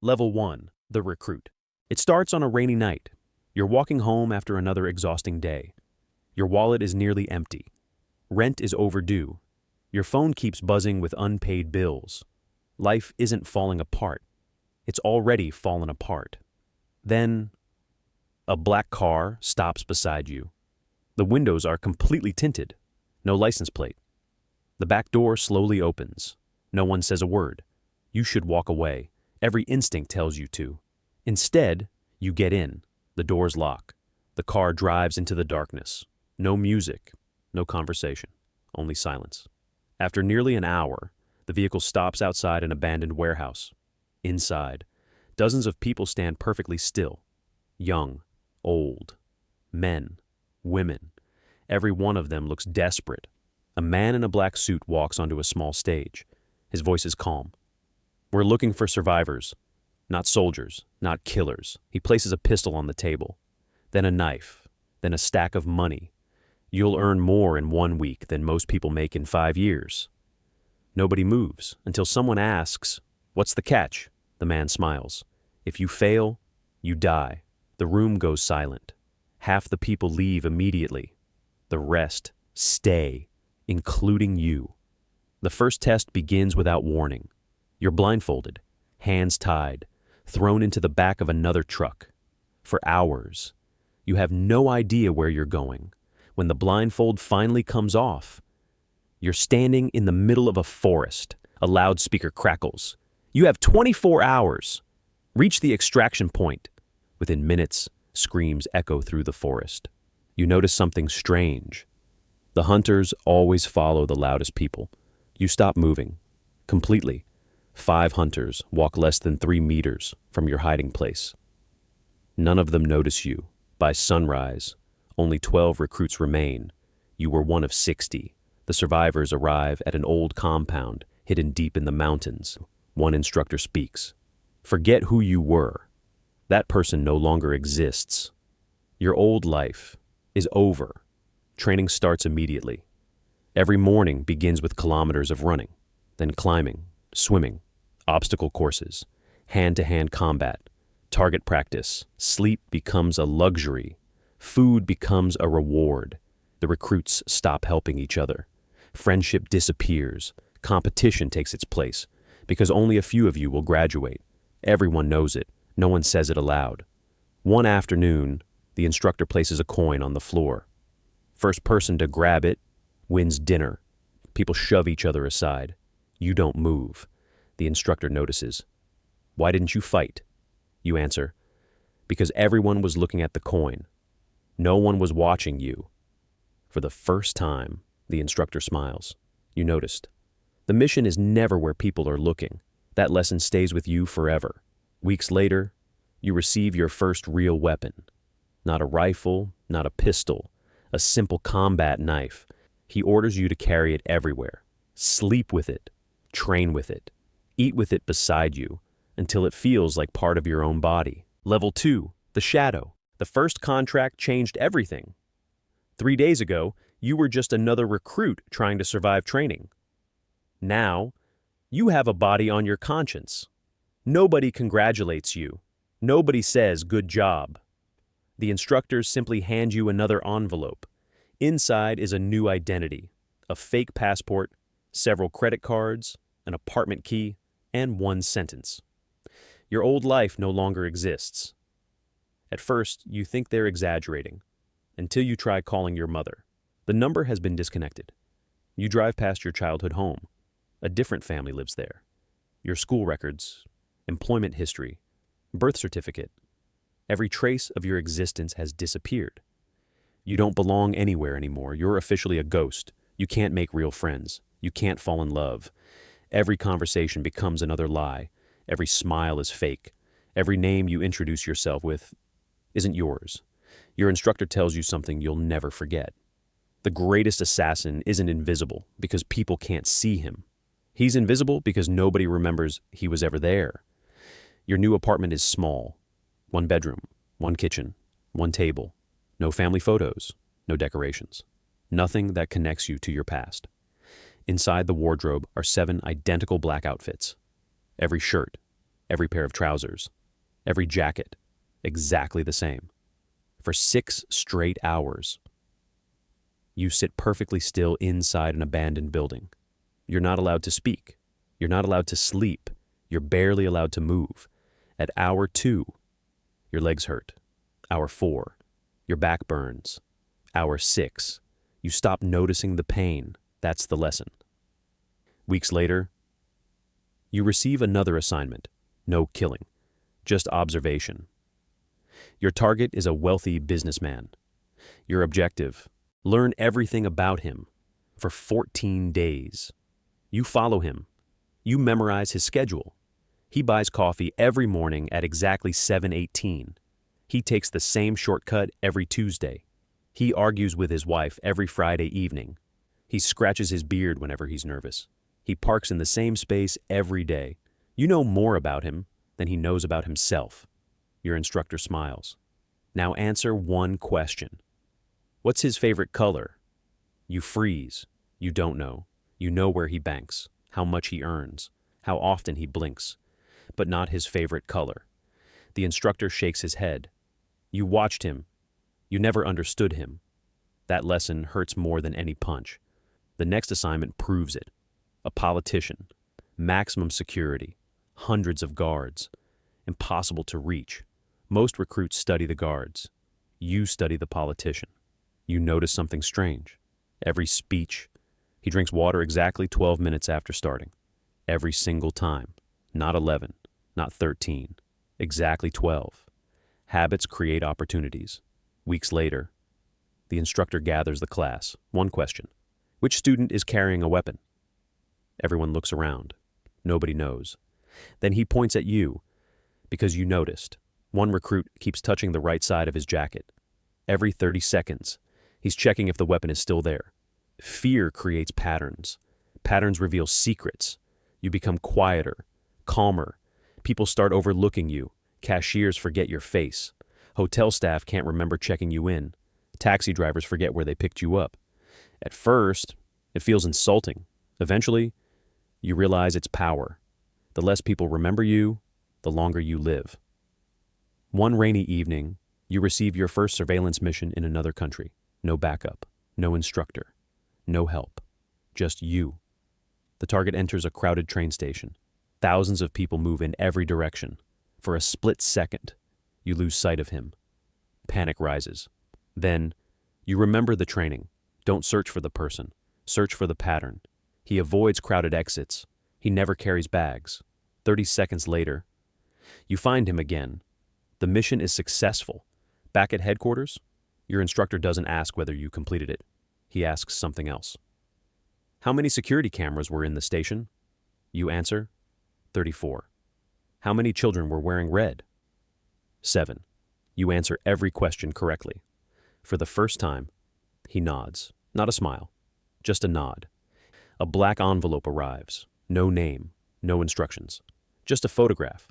Level 1, the recruit. It starts on a rainy night. You're walking home after another exhausting day. Your wallet is nearly empty. Rent is overdue. Your phone keeps buzzing with unpaid bills. Life isn't falling apart. It's already fallen apart. Then, a black car stops beside you. The windows are completely tinted. No license plate. The back door slowly opens. No one says a word. You should walk away. Every instinct tells you to. Instead, you get in. The doors lock. The car drives into the darkness. No music, no conversation, only silence. After nearly an hour, the vehicle stops outside an abandoned warehouse. Inside, dozens of people stand perfectly still. Young, old, men, women. Every one of them looks desperate. A man in a black suit walks onto a small stage. His voice is calm. "We're looking for survivors, not soldiers, not killers." He places a pistol on the table, then a knife, then a stack of money. "You'll earn more in 1 week than most people make in 5 years." Nobody moves until someone asks, "What's the catch?" The man smiles. "If you fail, you die." The room goes silent. Half the people leave immediately. The rest stay, including you. The first test begins without warning. You're blindfolded, hands tied, thrown into the back of another truck. For hours, you have no idea where you're going. When the blindfold finally comes off, you're standing in the middle of a forest. A loudspeaker crackles. You have 24 hours. Reach the extraction point. Within minutes, screams echo through the forest. You notice something strange. The hunters always follow the loudest people. You stop moving. Completely. 5 hunters walk less than 3 meters from your hiding place. None of them notice you. By sunrise, only 12 recruits remain. You were one of 60. The survivors arrive at an old compound hidden deep in the mountains. One instructor speaks. "Forget who you were. That person no longer exists. Your old life is over." Training starts immediately. Every morning begins with kilometers of running, then climbing, swimming, obstacle courses, hand-to-hand combat, target practice. Sleep becomes a luxury. Food becomes a reward. The recruits stop helping each other. Friendship disappears. Competition takes its place, because only a few of you will graduate. Everyone knows it. No one says it aloud. One afternoon, the instructor places a coin on the floor. First person to grab it wins dinner. People shove each other aside. You don't move. The instructor notices. "Why didn't you fight?" You answer, "Because everyone was looking at the coin. No one was watching you." For the first time, the instructor smiles. You noticed. The mission is never where people are looking. That lesson stays with you forever. Weeks later, you receive your first real weapon. Not a rifle, not a pistol, a simple combat knife. He orders you to carry it everywhere. Sleep with it, train with it, eat with it beside you, until it feels like part of your own body. Level 2, the shadow. The first contract changed everything. 3 days ago, you were just another recruit trying to survive training. Now, you have a body on your conscience. Nobody congratulates you. Nobody says, "Good job." The instructors simply hand you another envelope. Inside is a new identity, a fake passport, several credit cards, an apartment key, and one sentence. Your old life no longer exists. At first, you think they're exaggerating, until you try calling your mother. The number has been disconnected. You drive past your childhood home. A different family lives there. Your school records, employment history, birth certificate. Every trace of your existence has disappeared. You don't belong anywhere anymore. You're officially a ghost. You can't make real friends. You can't fall in love. Every conversation becomes another lie. Every smile is fake. Every name you introduce yourself with isn't yours. Your instructor tells you something you'll never forget. The greatest assassin isn't invisible because people can't see him. He's invisible because nobody remembers he was ever there. Your new apartment is small. 1 bedroom, 1 kitchen, 1 table. No family photos, no decorations. Nothing that connects you to your past. Inside the wardrobe are 7 identical black outfits. Every shirt, every pair of trousers, every jacket, exactly the same. For 6 straight hours, you sit perfectly still inside an abandoned building. You're not allowed to speak. You're not allowed to sleep. You're barely allowed to move. At hour 2, your legs hurt. Hour 4, your back burns. Hour 6, you stop noticing the pain. That's the lesson. Weeks later, you receive another assignment. No killing, just observation. Your target is a wealthy businessman. Your objective: learn everything about him for 14 days. You follow him. You memorize his schedule. He buys coffee every morning at exactly 7:18. He takes the same shortcut every Tuesday. He argues with his wife every Friday evening. He scratches his beard whenever he's nervous. He parks in the same space every day. You know more about him than he knows about himself. Your instructor smiles. Now answer one question. What's his favorite color? You freeze. You don't know. You know where he banks, how much he earns, how often he blinks, but not his favorite color. The instructor shakes his head. You watched him. You never understood him. That lesson hurts more than any punch. The next assignment proves it. A politician, maximum security, hundreds of guards, impossible to reach. Most recruits study the guards. You study the politician. You notice something strange. Every speech, he drinks water exactly 12 minutes after starting. Every single time. Not 11, not 13, exactly 12. Habits create opportunities. Weeks later, the instructor gathers the class. One question: which student is carrying a weapon? Everyone looks around. Nobody knows. Then he points at you, because you noticed. One recruit keeps touching the right side of his jacket. Every 30 seconds, he's checking if the weapon is still there. Fear creates patterns. Patterns reveal secrets. You become quieter, calmer. People start overlooking you. Cashiers forget your face. Hotel staff can't remember checking you in. Taxi drivers forget where they picked you up. At first, it feels insulting. Eventually, you realize it's power. The less people remember you, the longer you live. One rainy evening, you receive your first surveillance mission in another country. No backup, no instructor, no help, just you. The target enters a crowded train station. Thousands of people move in every direction. For a split second, you lose sight of him. Panic rises. Then, you remember the training. Don't search for the person. Search for the pattern. He avoids crowded exits. He never carries bags. 30 seconds later, you find him again. The mission is successful. Back at headquarters, your instructor doesn't ask whether you completed it. He asks something else. How many security cameras were in the station? You answer, 34. How many children were wearing red? 7. You answer every question correctly. For the first time, he nods. Not a smile, just a nod. A black envelope arrives. No name, no instructions. Just a photograph.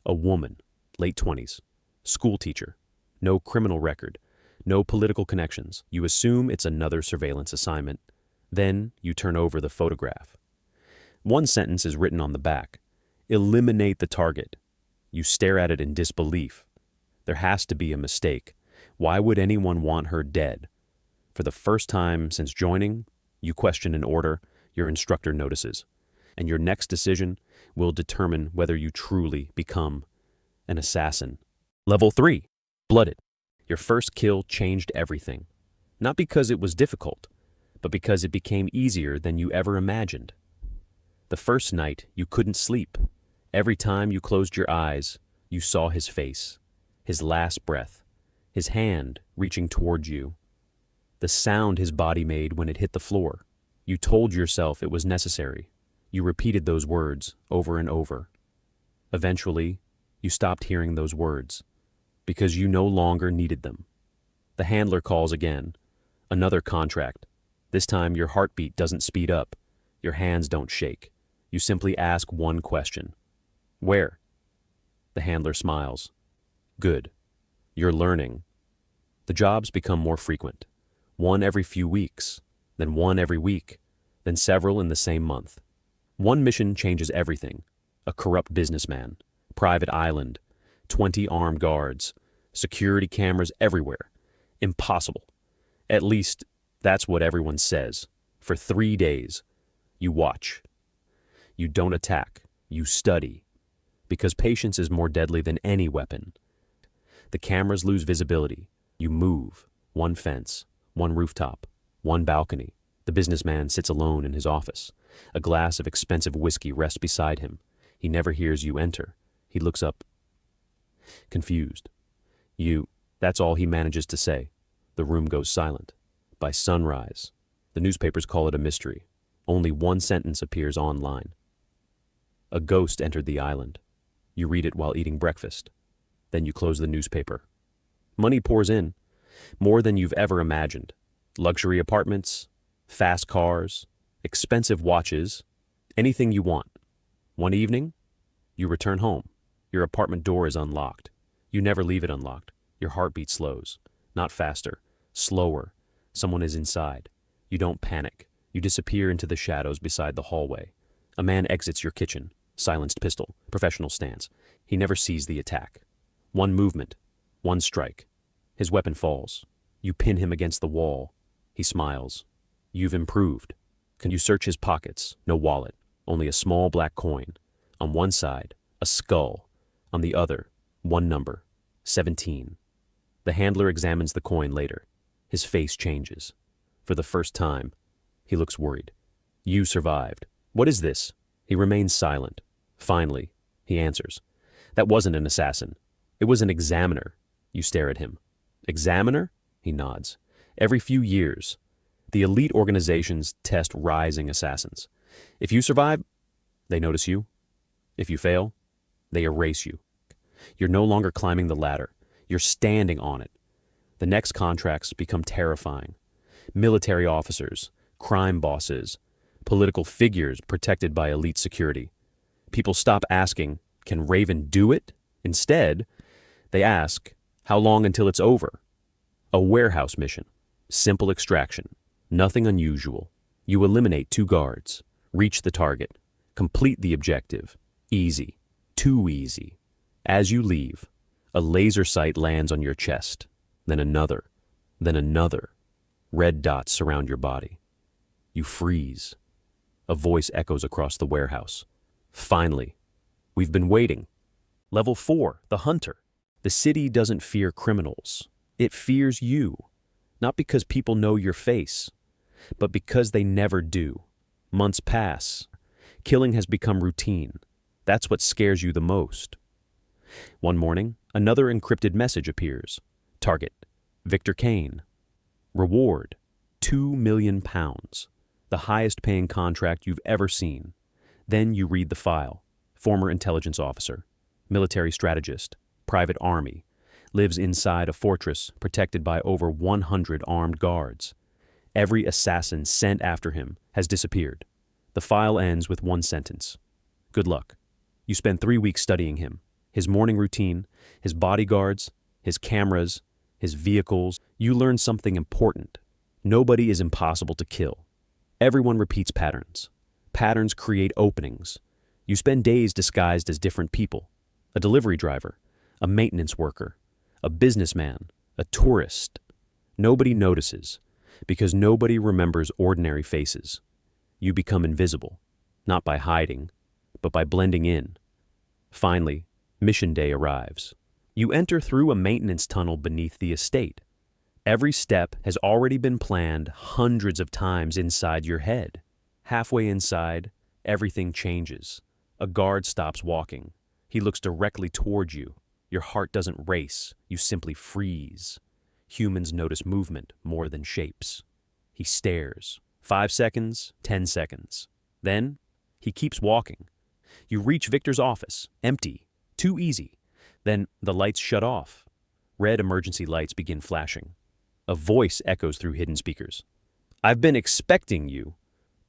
A woman, late 20s. School teacher. No criminal record. No political connections. You assume it's another surveillance assignment. Then you turn over the photograph. One sentence is written on the back. Eliminate the target. You stare at it in disbelief. There has to be a mistake. Why would anyone want her dead? For the first time since joining, you question an order your instructor notices, and your next decision will determine whether you truly become an assassin. Level 3. Blooded. Your first kill changed everything. Not because it was difficult, but because it became easier than you ever imagined. The first night, you couldn't sleep. Every time you closed your eyes, you saw his face, his last breath, his hand reaching towards you, the sound his body made when it hit the floor. You told yourself it was necessary. You repeated those words over and over. Eventually, you stopped hearing those words because you no longer needed them. The handler calls again. Another contract. This time your heartbeat doesn't speed up. Your hands don't shake. You simply ask one question. Where? The handler smiles. Good. You're learning. The jobs become more frequent. One every few weeks, then one every week, then several in the same month. One mission changes everything. A corrupt businessman, private island, 20 armed guards, security cameras everywhere. Impossible. At least, that's what everyone says. For 3 days, you watch. You don't attack. You study. Because patience is more deadly than any weapon. The cameras lose visibility. You move. One fence, one rooftop, one balcony. The businessman sits alone in his office. A glass of expensive whiskey rests beside him. He never hears you enter. He looks up, confused. That's all he manages to say. The room goes silent. By sunrise, the newspapers call it a mystery. Only one sentence appears online. A ghost entered the island. You read it while eating breakfast. Then you close the newspaper. Money pours in, more than you've ever imagined. Luxury apartments, fast cars, expensive watches, anything you want. One evening, you return home. Your apartment door is unlocked. You never leave it unlocked. Your heartbeat slows. Not faster, slower. Someone is inside. You don't panic. You disappear into the shadows beside the hallway. A man exits your kitchen. Silenced pistol, professional stance. He never sees the attack. One movement, one strike. His weapon falls. You pin him against the wall. He smiles. You've improved. Can you search his pockets? No wallet, only a small black coin. On one side, a skull. On the other, one number, 17. The handler examines the coin later. His face changes. For the first time, he looks worried. You survived. What is this? He remains silent. Finally, he answers. That wasn't an assassin. It was an examiner. You stare at him. Examiner? He nods. Every few years, the elite organizations test rising assassins. If you survive, they notice you. If you fail, they erase you. You're no longer climbing the ladder. You're standing on it. The next contracts become terrifying. Military officers, crime bosses, political figures protected by elite security. People stop asking, can Raven do it? Instead, they ask, how long until it's over? A warehouse mission. Simple extraction. Nothing unusual. You eliminate 2 guards. Reach the target. Complete the objective. Easy. Too easy. As you leave, a laser sight lands on your chest. Then another. Then another. Red dots surround your body. You freeze. A voice echoes across the warehouse. Finally, we've been waiting. Level 4, the hunter. The city doesn't fear criminals. It fears you. Not because people know your face, but because they never do. Months pass. Killing has become routine. That's what scares you the most. One morning, another encrypted message appears. Target, Victor Kane. Reward, £2 million. The highest paying contract you've ever seen. Then you read the file. Former intelligence officer, military strategist, private army, lives inside a fortress protected by over 100 armed guards. Every assassin sent after him has disappeared. The file ends with one sentence. Good luck. You spend 3 weeks studying him, his morning routine, his bodyguards, his cameras, his vehicles. You learn something important. Nobody is impossible to kill. Everyone repeats patterns. Patterns create openings. You spend days disguised as different people. A delivery driver, a maintenance worker, a businessman, a tourist. Nobody notices, because nobody remembers ordinary faces. You become invisible, not by hiding, but by blending in. Finally, mission day arrives. You enter through a maintenance tunnel beneath the estate. Every step has already been planned hundreds of times inside your head. Halfway inside, everything changes. A guard stops walking. He looks directly toward you. Your heart doesn't race, you simply freeze. Humans notice movement more than shapes. He stares. 5 seconds, 10 seconds. Then, he keeps walking. You reach Victor's office, empty, too easy. Then the lights shut off. Red emergency lights begin flashing. A voice echoes through hidden speakers. I've been expecting you.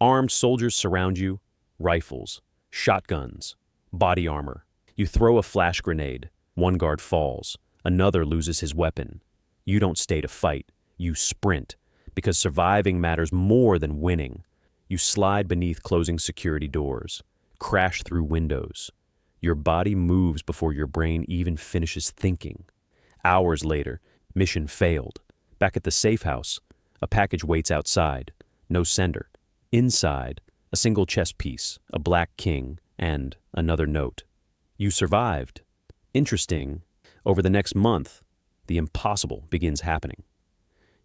Armed soldiers surround you, rifles, shotguns, body armor. You throw a flash grenade. One guard falls. Another loses his weapon. You don't stay to fight. You sprint, because surviving matters more than winning. You slide beneath closing security doors, crash through windows. Your body moves before your brain even finishes thinking. Hours later, mission failed. Back at the safe house, a package waits outside. No sender. Inside, a single chess piece, a black king, and another note. You survived. Interesting. Over the next month, the impossible begins happening.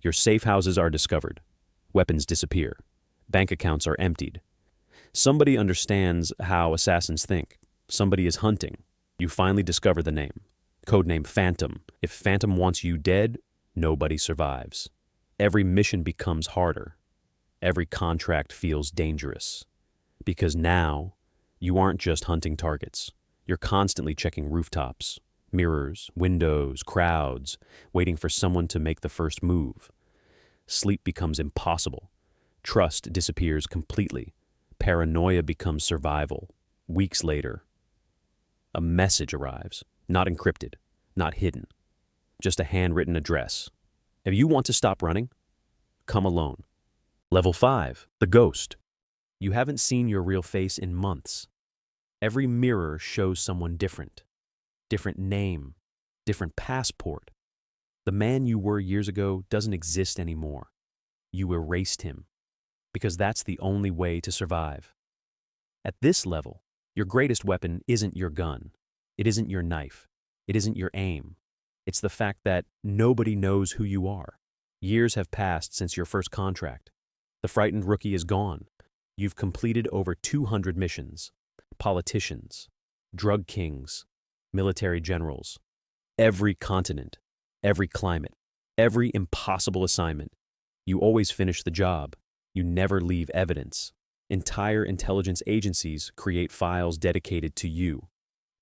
Your safe houses are discovered. Weapons disappear. Bank accounts are emptied. Somebody understands how assassins think. Somebody is hunting. You finally discover the name. Codename Phantom. If Phantom wants you dead, nobody survives. Every mission becomes harder. Every contract feels dangerous. Because now, you aren't just hunting targets. You're constantly checking rooftops, mirrors, windows, crowds, waiting for someone to make the first move. Sleep becomes impossible. Trust disappears completely. Paranoia becomes survival. Weeks later, a message arrives, not encrypted, not hidden, just a handwritten address. If you want to stop running, come alone. Level 5, the ghost. You haven't seen your real face in months. Every mirror shows someone different. Different name, different passport. The man you were years ago doesn't exist anymore. You erased him, because that's the only way to survive. At this level, your greatest weapon isn't your gun. It isn't your knife. It isn't your aim. It's the fact that nobody knows who you are. Years have passed since your first contract. The frightened rookie is gone. You've completed over 200 missions. Politicians, drug kings, military generals, every continent, every climate, every impossible assignment. You always finish the job. You never leave evidence. Entire intelligence agencies create files dedicated to you.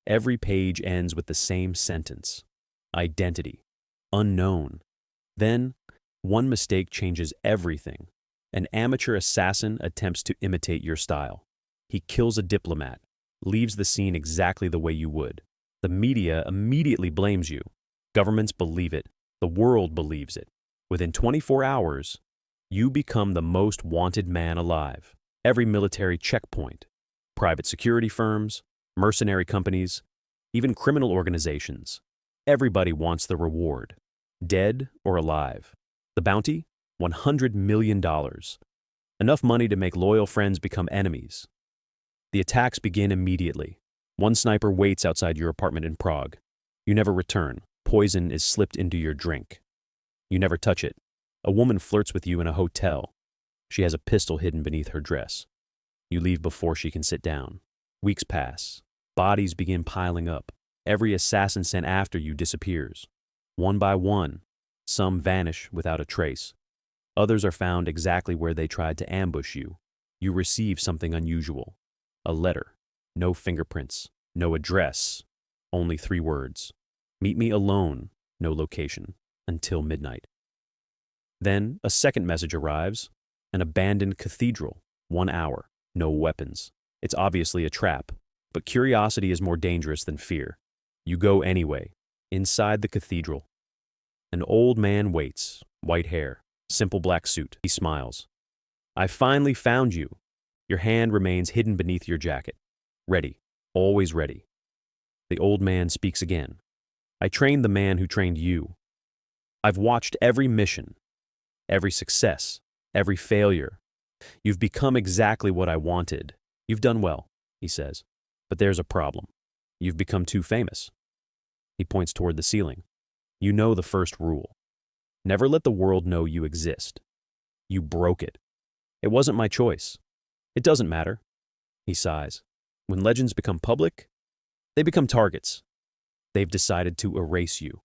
Every page ends with the same sentence. Identity. Unknown. Then, one mistake changes everything. An amateur assassin attempts to imitate your style. He kills a diplomat, leaves the scene exactly the way you would. The media immediately blames you. Governments believe it. The world believes it. Within 24 hours, you become the most wanted man alive. Every military checkpoint, private security firms, mercenary companies, even criminal organizations. Everybody wants the reward, dead or alive. The bounty? $100 million. Enough money to make loyal friends become enemies. The attacks begin immediately. One sniper waits outside your apartment in Prague. You never return. Poison is slipped into your drink. You never touch it. A woman flirts with you in a hotel. She has a pistol hidden beneath her dress. You leave before she can sit down. Weeks pass. Bodies begin piling up. Every assassin sent after you disappears. One by one, some vanish without a trace. Others are found exactly where they tried to ambush you. You receive something unusual. A letter. No fingerprints. No address. Only 3 words. Meet me alone. No location. Until midnight. Then a second message arrives. An abandoned cathedral. 1 hour. No weapons. It's obviously a trap. But curiosity is more dangerous than fear. You go anyway. Inside the cathedral. An old man waits. White hair. Simple black suit. He smiles. I finally found you. Your hand remains hidden beneath your jacket. Ready. Always ready. The old man speaks again. I trained the man who trained you. I've watched every mission, every success, every failure. You've become exactly what I wanted. You've done well, he says. But there's a problem. You've become too famous. He points toward the ceiling. You know the first rule. Never let the world know you exist. You broke it. It wasn't my choice. It doesn't matter. He sighs. When legends become public, they become targets. They've decided to erase you.